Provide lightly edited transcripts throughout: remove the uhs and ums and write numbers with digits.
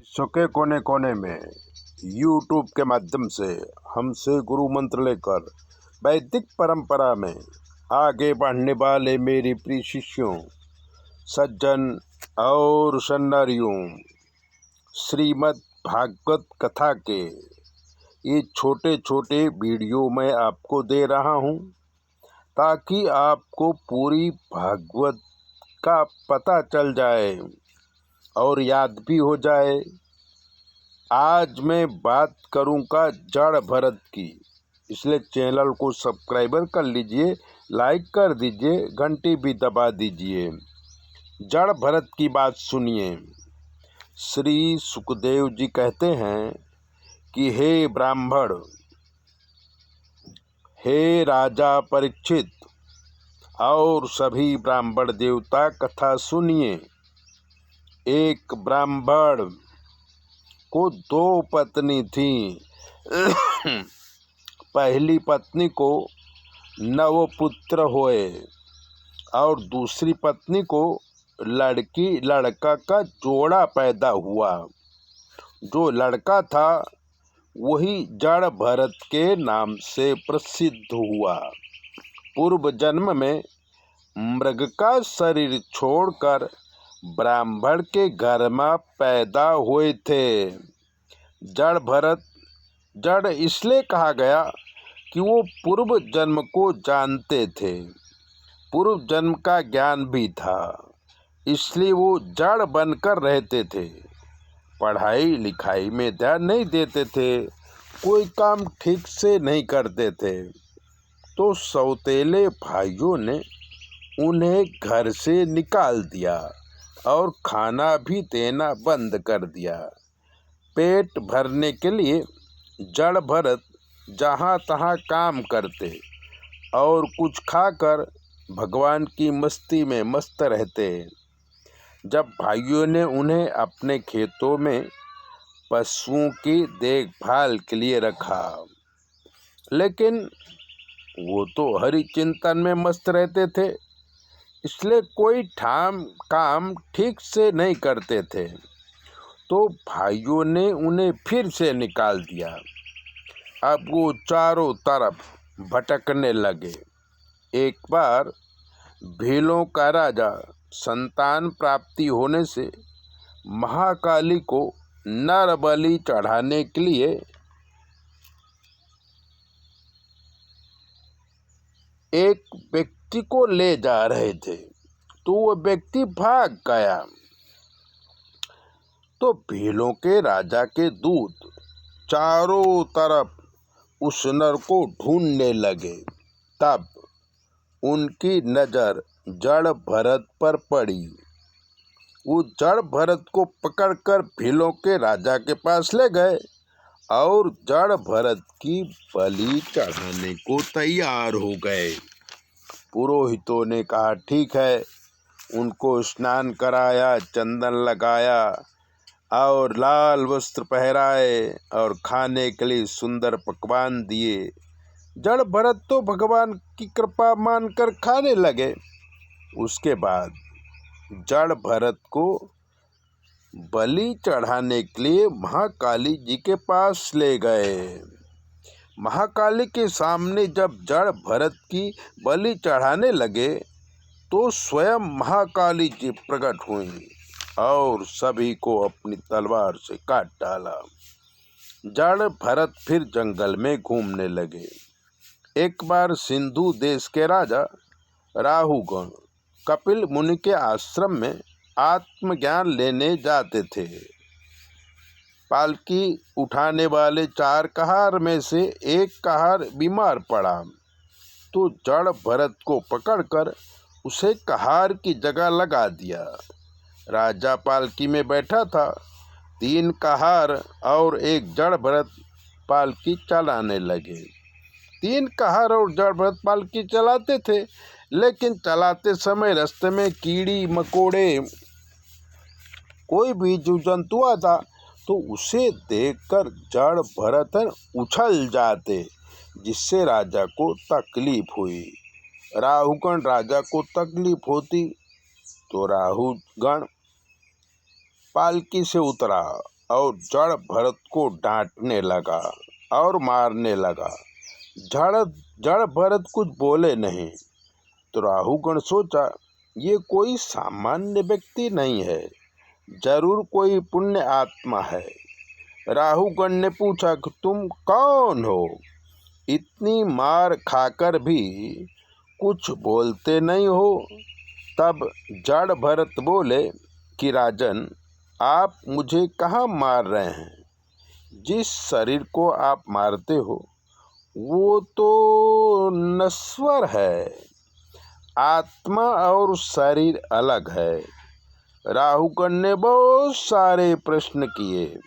विश्व के कोने कोने में यूट्यूब के माध्यम से हमसे गुरु मंत्र लेकर वैदिक परंपरा में आगे बढ़ने वाले मेरे प्रिय शिष्यों, सज्जन और सन्नारियों, श्रीमद् भागवत कथा के ये छोटे छोटे वीडियो मैं आपको दे रहा हूँ ताकि आपको पूरी भागवत का पता चल जाए और याद भी हो जाए। आज मैं बात करूँगा जड़ भरत की, इसलिए चैनल को सब्सक्राइबर कर लीजिए, लाइक कर दीजिए, घंटी भी दबा दीजिए। जड़ भरत की बात सुनिए। श्री सुखदेव जी कहते हैं कि हे ब्राह्मण, हे राजा परीक्षित और सभी ब्राह्मण देवता, कथा सुनिए। एक ब्राह्मण को दो पत्नी थी। पहली पत्नी को 9 पुत्र हुए और दूसरी पत्नी को लड़का का जोड़ा पैदा हुआ। जो लड़का था वही जड़ भरत के नाम से प्रसिद्ध हुआ। पूर्व जन्म में मृग का शरीर छोड़कर ब्राह्मण के घर में पैदा हुए थे। जड़ भरत जड़ इसलिए कहा गया कि वो पूर्व जन्म को जानते थे, पूर्व जन्म का ज्ञान भी था, इसलिए वो जड़ बनकर रहते थे। पढ़ाई लिखाई में ध्यान नहीं देते थे, कोई काम ठीक से नहीं करते थे। तो सौतेले भाइयों ने उन्हें घर से निकाल दिया और खाना भी देना बंद कर दिया। पेट भरने के लिए जड़ भरत जहाँ तहाँ काम करते और कुछ खाकर भगवान की मस्ती में मस्त रहते। जब भाइयों ने उन्हें अपने खेतों में पशुओं की देखभाल के लिए रखा, लेकिन वो तो हरि चिंतन में मस्त रहते थे, इसलिए कोई काम ठीक से नहीं करते थे। तो भाइयों ने उन्हें फिर से निकाल दिया। अब वो चारों तरफ भटकने लगे। एक बार भीलों का राजा संतान प्राप्ति होने से महाकाली को नर बलि चढ़ाने के लिए एक व्यक्ति को ले जा रहे थे, तो वो व्यक्ति भाग गया। तो भीलों के राजा के दूत चारों तरफ उस नर को ढूंढने लगे। तब उनकी नज़र जड़ भरत पर पड़ी। वो जड़ भरत को पकड़कर भीलों के राजा के पास ले गए और जड़ भरत की बलि चढ़ाने को तैयार हो गए। पुरोहितों ने कहा ठीक है, उनको स्नान कराया, चंदन लगाया और लाल वस्त्र पहराए और खाने के लिए सुंदर पकवान दिए। जड़ भरत तो भगवान की कृपा मानकर खाने लगे। उसके बाद जड़ भरत को बलि चढ़ाने के लिए महाकाली जी के पास ले गए। महाकाली के सामने जब जड़ भरत की बलि चढ़ाने लगे तो स्वयं महाकाली जी प्रकट हुई और सभी को अपनी तलवार से काट डाला। जड़ भरत फिर जंगल में घूमने लगे। एक बार सिंधु देश के राजा राहुगण कपिल मुनि के आश्रम में आत्मज्ञान लेने जाते थे। पालकी उठाने वाले 4 कहार में से एक कहार बीमार पड़ा, तो जड़ भरत को पकड़कर उसे कहार की जगह लगा दिया। राजा पालकी में बैठा था, 3 कहार और एक जड़ भरत पालकी चलाने लगे। 3 कहार और जड़ भरत पालकी चलाते थे, लेकिन चलाते समय रास्ते में कीड़ी मकोड़े कोई भी जीव जंतु आता तो उसे देखकर जड़ भरत उछल जाते, जिससे राजा को तकलीफ हुई। राहुगण राजा को तकलीफ होती तो राहुगण पालकी से उतरा और जड़ भरत को डांटने लगा और मारने लगा। जड़ भरत कुछ बोले नहीं। तो राहुगण सोचा, ये कोई सामान्य व्यक्ति नहीं है, जरूर कोई पुण्य आत्मा है। राहुगण ने पूछा कि तुम कौन हो? इतनी मार खाकर भी कुछ बोलते नहीं हो। तब जड़ भरत बोले कि राजन, आप मुझे कहाँ मार रहे हैं? जिस शरीर को आप मारते हो वो तो नश्वर है, आत्मा और शरीर अलग है। राहुगण ने बहुत सारे प्रश्न किए।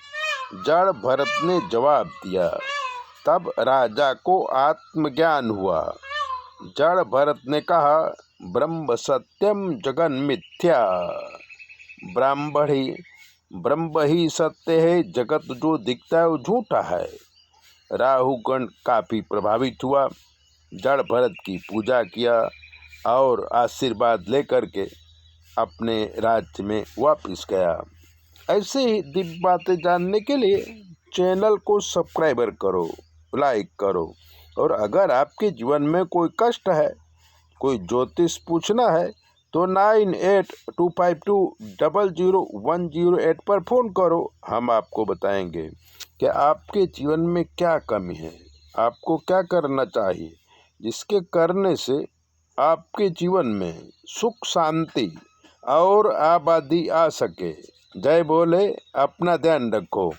जड़ भरत ने जवाब दिया। तब राजा को आत्मज्ञान हुआ। जड़ भरत ने कहा, ब्रह्म सत्यम जगन मिथ्या। ब्रह्म ही सत्य है, जगत जो दिखता है वो झूठा है। राहुगण काफी प्रभावित हुआ, जड़ भरत की पूजा किया और आशीर्वाद लेकर के अपने राज्य में वापस गया। ऐसे ही दिव्य बातें जानने के लिए चैनल को सब्सक्राइबर करो, लाइक करो। और अगर आपके जीवन में कोई कष्ट है, कोई ज्योतिष पूछना है, तो 9825200108 पर फ़ोन करो। हम आपको बताएंगे कि आपके जीवन में क्या कमी है, आपको क्या करना चाहिए, जिसके करने से आपके जीवन में सुख शांति और आबादी आ सके। जय बोले, अपना ध्यान रखो।